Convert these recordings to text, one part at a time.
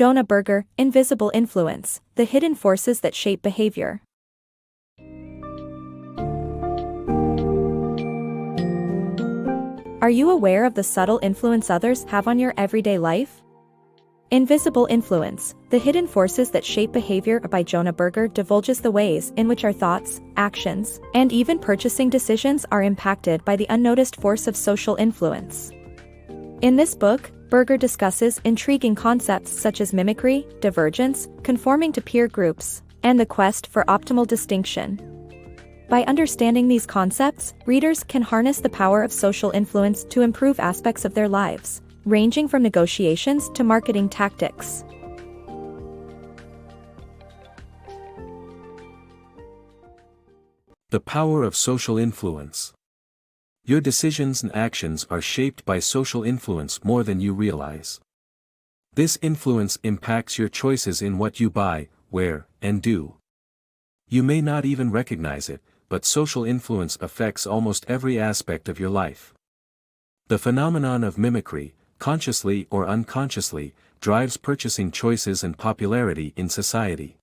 Jonah Berger, Invisible Influence, The Hidden Forces That Shape Behavior. Are you aware of the subtle influence others have on your everyday life? Invisible Influence, The Hidden Forces That Shape Behavior by Jonah Berger divulges the ways in which our thoughts, actions, and even purchasing decisions are impacted by the unnoticed force of social influence. In this book, Berger discusses intriguing concepts such as mimicry, divergence, conforming to peer groups, and the quest for optimal distinction. By understanding these concepts, readers can harness the power of social influence to improve aspects of their lives, ranging from negotiations to marketing tactics. The power of social influence. Your decisions and actions are shaped by social influence more than you realize. This influence impacts your choices in what you buy, wear, and do. You may not even recognize it, but social influence affects almost every aspect of your life. The phenomenon of mimicry, consciously or unconsciously, drives purchasing choices and popularity in society.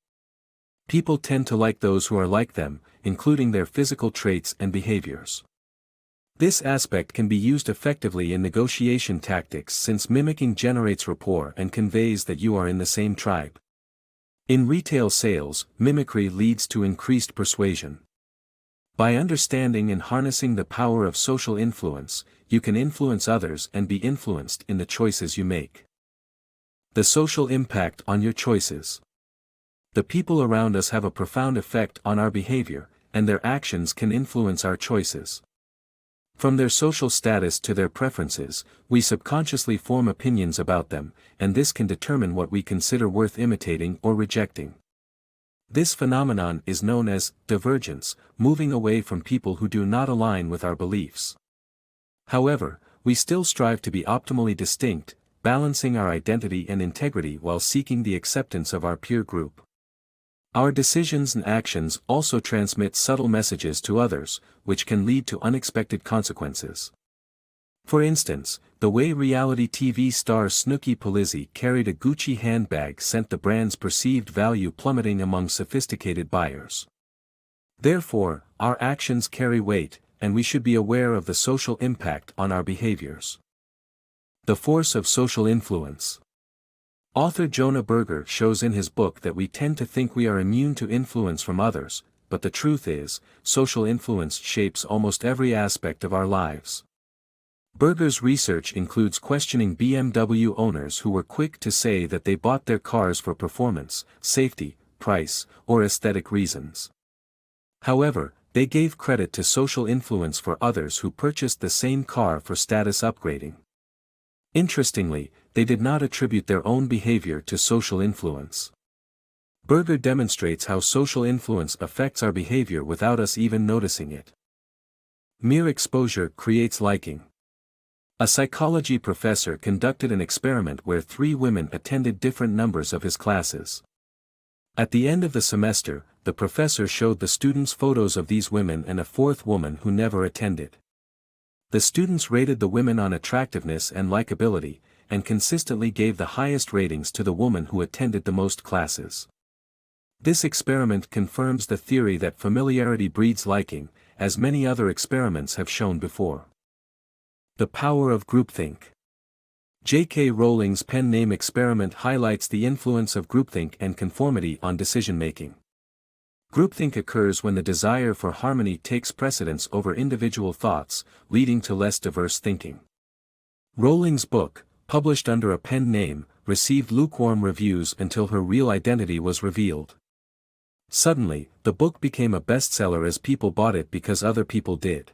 People tend to like those who are like them, including their physical traits and behaviors. This aspect can be used effectively in negotiation tactics since mimicking generates rapport and conveys that you are in the same tribe. In retail sales, mimicry leads to increased persuasion. By understanding and harnessing the power of social influence, you can influence others and be influenced in the choices you make. The social impact on your choices. The people around us have a profound effect on our behavior, and their actions can influence our choices. From their social status to their preferences, we subconsciously form opinions about them, and this can determine what we consider worth imitating or rejecting. This phenomenon is known as divergence, moving away from people who do not align with our beliefs. However, we still strive to be optimally distinct, balancing our identity and integrity while seeking the acceptance of our peer group. Our decisions and actions also transmit subtle messages to others, which can lead to unexpected consequences. For instance, the way reality TV star Snooki Polizzi carried a Gucci handbag sent the brand's perceived value plummeting among sophisticated buyers. Therefore, our actions carry weight, and we should be aware of the social impact on our behaviors. The force of social influence. Author Jonah Berger shows in his book that we tend to think we are immune to influence from others, but the truth is, social influence shapes almost every aspect of our lives. Berger's research includes questioning BMW owners who were quick to say that they bought their cars for performance, safety, price, or aesthetic reasons. However, they gave credit to social influence for others who purchased the same car for status upgrading. Interestingly, they did not attribute their own behavior to social influence. Berger demonstrates how social influence affects our behavior without us even noticing it. Mere exposure creates liking. A psychology professor conducted an experiment where 3 women attended different numbers of his classes. At the end of the semester, the professor showed the students photos of these women and a 4th woman who never attended. The students rated the women on attractiveness and likability, and consistently gave the highest ratings to the woman who attended the most classes. This experiment confirms the theory that familiarity breeds liking, as many other experiments have shown before. The power of groupthink. J.K. Rowling's pen name experiment highlights the influence of groupthink and conformity on decision-making. Groupthink occurs when the desire for harmony takes precedence over individual thoughts, leading to less diverse thinking. Rowling's book, published under a pen name, received lukewarm reviews until her real identity was revealed. Suddenly, the book became a bestseller as people bought it because other people did.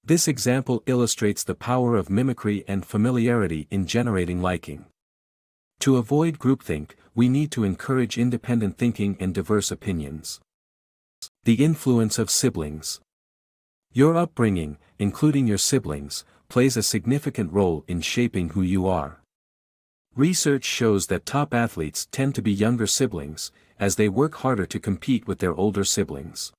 This example illustrates the power of mimicry and familiarity in generating liking. To avoid groupthink, we need to encourage independent thinking and diverse opinions. The influence of siblings. Your upbringing, including your siblings, plays a significant role in shaping who you are. Research shows that top athletes tend to be younger siblings, as they work harder to compete with their older siblings.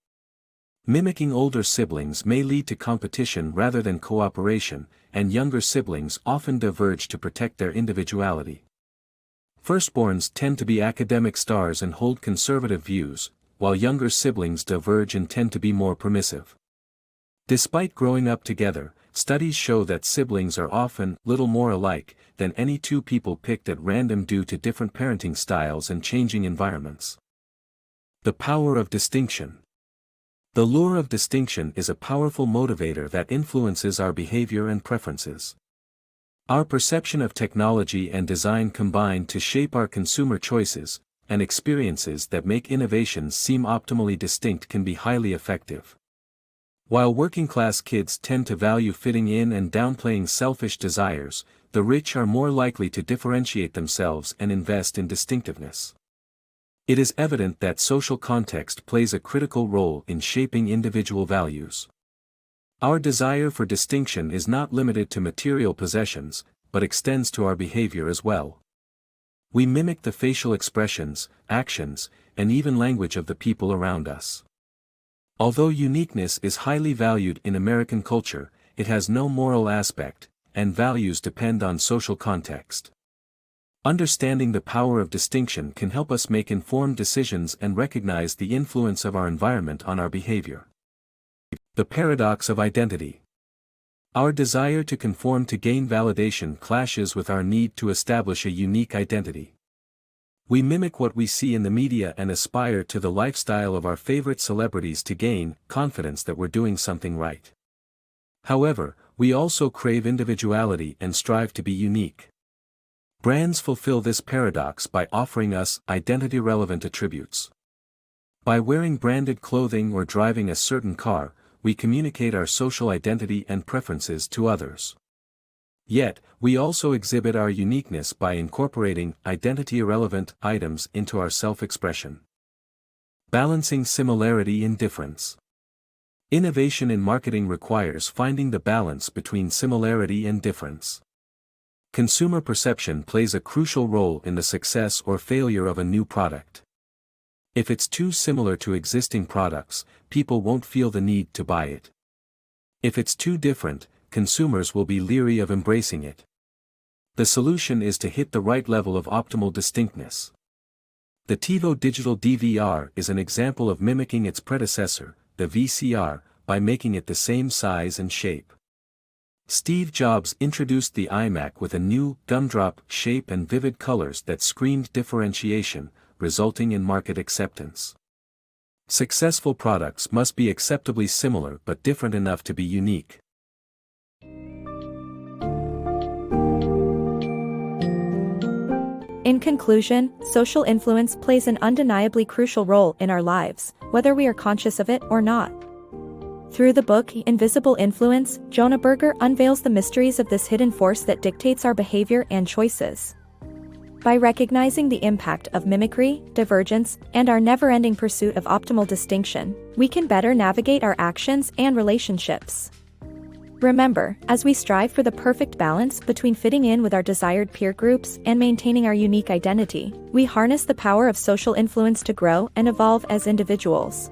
Mimicking older siblings may lead to competition rather than cooperation, and younger siblings often diverge to protect their individuality. Firstborns tend to be academic stars and hold conservative views, while younger siblings diverge and tend to be more permissive. Despite growing up together, studies show that siblings are often little more alike than any two people picked at random due to different parenting styles and changing environments. The power of distinction. The lure of distinction is a powerful motivator that influences our behavior and preferences. Our perception of technology and design combine to shape our consumer choices, and experiences that make innovations seem optimally distinct can be highly effective. While working-class kids tend to value fitting in and downplaying selfish desires, the rich are more likely to differentiate themselves and invest in distinctiveness. It is evident that social context plays a critical role in shaping individual values. Our desire for distinction is not limited to material possessions, but extends to our behavior as well. We mimic the facial expressions, actions, and even language of the people around us. Although uniqueness is highly valued in American culture, it has no moral aspect, and values depend on social context. Understanding the power of distinction can help us make informed decisions and recognize the influence of our environment on our behavior. The paradox of identity. Our desire to conform to gain validation clashes with our need to establish a unique identity. We mimic what we see in the media and aspire to the lifestyle of our favorite celebrities to gain confidence that we're doing something right. However, we also crave individuality and strive to be unique. Brands fulfill this paradox by offering us identity-relevant attributes. By wearing branded clothing or driving a certain car, we communicate our social identity and preferences to others. Yet, we also exhibit our uniqueness by incorporating identity-irrelevant items into our self-expression. Balancing similarity in difference. Innovation in marketing requires finding the balance between similarity and difference. Consumer perception plays a crucial role in the success or failure of a new product. If it's too similar to existing products, people won't feel the need to buy it. If it's too different, consumers will be leery of embracing it. The solution is to hit the right level of optimal distinctness. The TiVo digital DVR is an example of mimicking its predecessor, the VCR, by making it the same size and shape. Steve Jobs introduced the iMac with a new, gumdrop shape and vivid colors that screamed differentiation, resulting in market acceptance. Successful products must be acceptably similar but different enough to be unique. In conclusion, social influence plays an undeniably crucial role in our lives, whether we are conscious of it or not. Through the book Invisible Influence, Jonah Berger unveils the mysteries of this hidden force that dictates our behavior and choices. By recognizing the impact of mimicry, divergence, and our never-ending pursuit of optimal distinction, we can better navigate our actions and relationships. Remember, as we strive for the perfect balance between fitting in with our desired peer groups and maintaining our unique identity, we harness the power of social influence to grow and evolve as individuals.